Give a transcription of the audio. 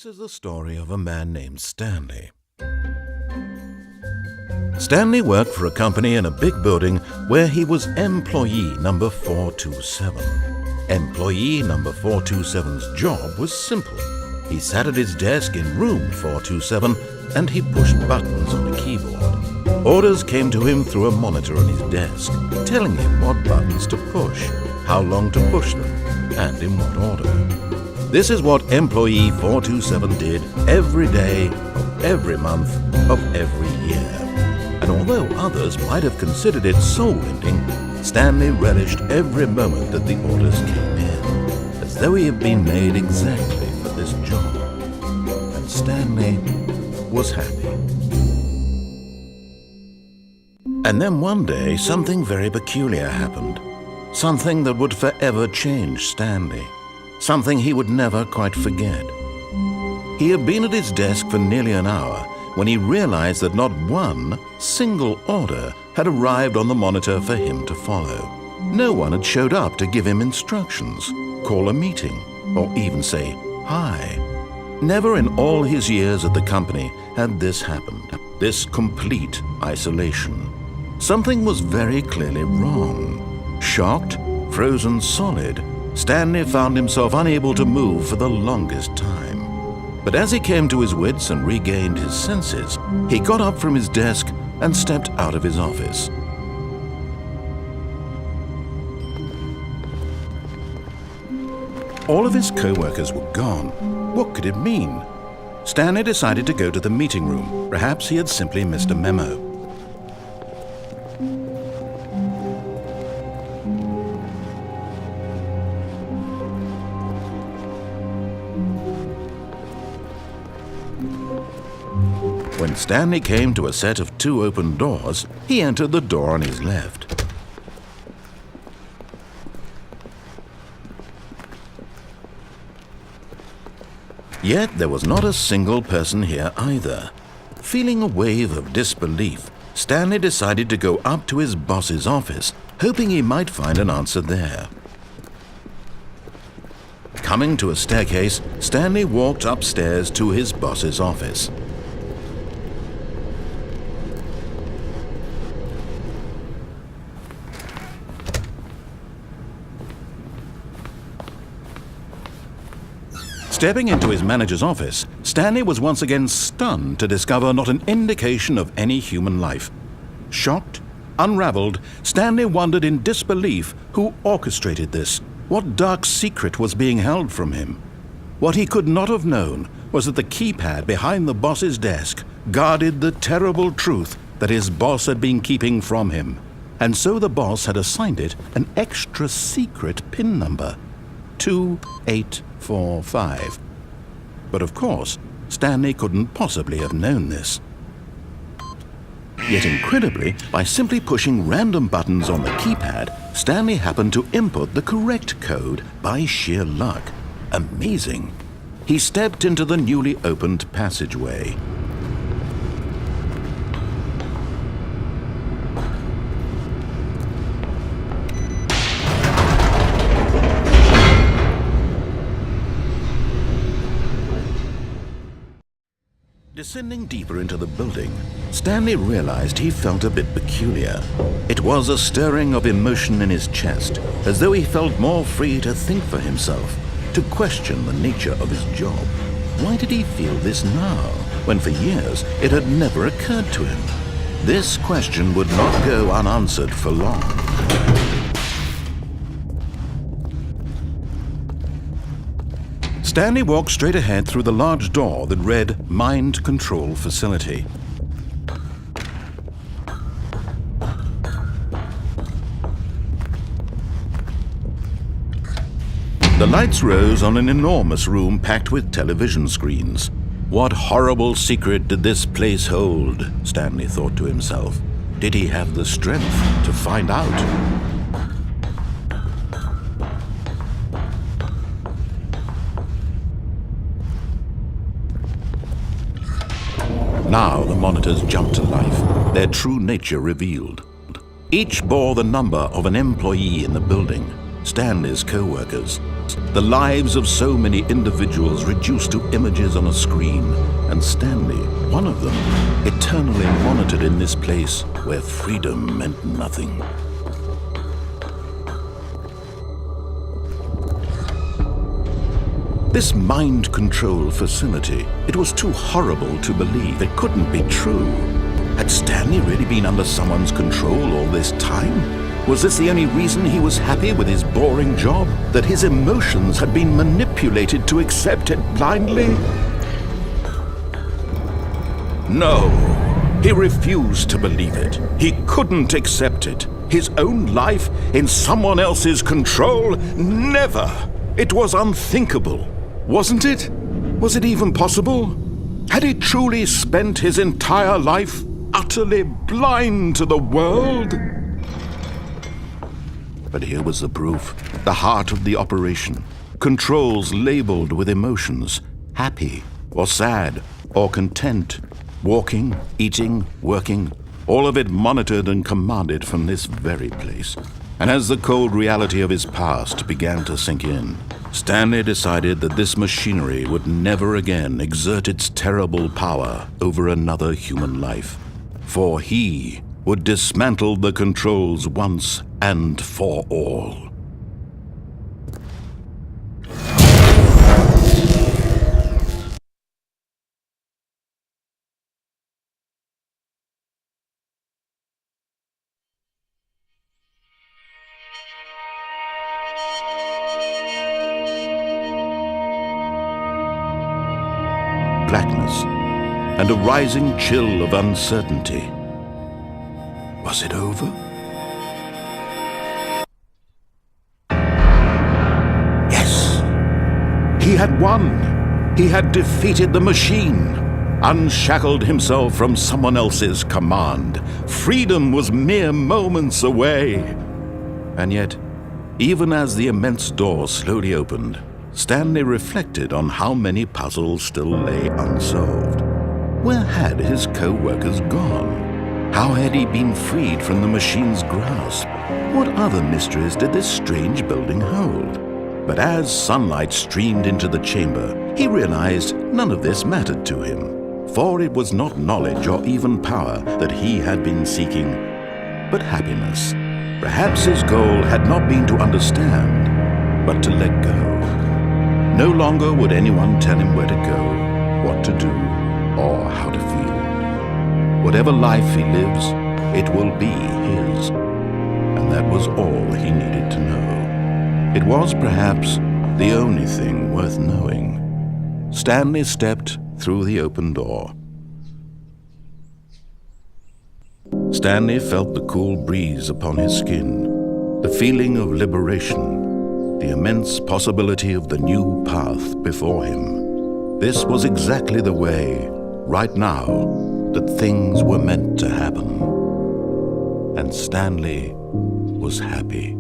This is the story of a man named Stanley. Stanley worked for a company in a big building where he was employee number 427. Employee number 427's job was simple. He sat at his desk in room 427 and he pushed buttons on a keyboard. Orders came to him through a monitor on his desk, telling him what buttons to push, how long to push them, and in what order. This is what employee 427 did every day of every month of every year. And although others might have considered it soul-ending, Stanley relished every moment that the orders came in, as though he had been made exactly for this job. And Stanley was happy. And then one day, something very peculiar happened. Something that would forever change Stanley. Something he would never quite forget. He had been at his desk for nearly an hour when he realized that not one single order had arrived on the monitor for him to follow. No one had showed up to give him instructions, call a meeting, or even say hi. Never in all his years at the company had this happened, this complete isolation. Something was very clearly wrong. Shocked, frozen solid, Stanley found himself unable to move for the longest time. But as he came to his wits and regained his senses, he got up from his desk and stepped out of his office. All of his co-workers were gone. What could it mean? Stanley decided to go to the meeting room. Perhaps he had simply missed a memo. When Stanley came to a set of 2 open doors, he entered the door on his left. Yet there was not a single person here either. Feeling a wave of disbelief, Stanley decided to go up to his boss's office, hoping he might find an answer there. Coming to a staircase, Stanley walked upstairs to his boss's office. Stepping into his manager's office, Stanley was once again stunned to discover not an indication of any human life. Shocked, unraveled, Stanley wondered in disbelief who orchestrated this, what dark secret was being held from him. What he could not have known was that the keypad behind the boss's desk guarded the terrible truth that his boss had been keeping from him, and so the boss had assigned it an extra secret PIN number, 2845. But of course, Stanley couldn't possibly have known this. Yet incredibly, by simply pushing random buttons on the keypad, Stanley happened to input the correct code by sheer luck. Amazing. He stepped into the newly opened passageway. Descending deeper into the building, Stanley realized he felt a bit peculiar. It was a stirring of emotion in his chest, as though he felt more free to think for himself, to question the nature of his job. Why did he feel this now, when for years it had never occurred to him? This question would not go unanswered for long. Stanley walked straight ahead through the large door that read Mind Control Facility. The lights rose on an enormous room packed with television screens. What horrible secret did this place hold? Stanley thought to himself. Did he have the strength to find out? Now the monitors jumped to life, their true nature revealed. Each bore the number of an employee in the building, Stanley's co-workers. The lives of so many individuals reduced to images on a screen, and Stanley, one of them, eternally monitored in this place where freedom meant nothing. This mind control facility, it was too horrible to believe. It couldn't be true. Had Stanley really been under someone's control all this time? Was this the only reason he was happy with his boring job? That his emotions had been manipulated to accept it blindly? No, he refused to believe it. He couldn't accept it. His own life in someone else's control? Never! It was unthinkable. Wasn't it? Was it even possible? Had he truly spent his entire life utterly blind to the world? But here was the proof, the heart of the operation. Controls labeled with emotions, happy or sad or content, walking, eating, working, all of it monitored and commanded from this very place. And as the cold reality of his past began to sink in, Stanley decided that this machinery would never again exert its terrible power over another human life. For he would dismantle the controls once and for all. Blackness and a rising chill of uncertainty. Was it over? Yes! He had won! He had defeated the machine, unshackled himself from someone else's command. Freedom was mere moments away. And yet, even as the immense door slowly opened, Stanley reflected on how many puzzles still lay unsolved. Where had his co-workers gone? How had he been freed from the machine's grasp? What other mysteries did this strange building hold? But as sunlight streamed into the chamber, he realized none of this mattered to him, for it was not knowledge or even power that he had been seeking, but happiness. Perhaps his goal had not been to understand, but to let go. No longer would anyone tell him where to go, what to do, or how to feel. Whatever life he lives, it will be his. And that was all he needed to know. It was perhaps the only thing worth knowing. Stanley stepped through the open door. Stanley felt the cool breeze upon his skin, the feeling of liberation, the immense possibility of the new path before him. This was exactly the way, right now, that things were meant to happen. And Stanley was happy.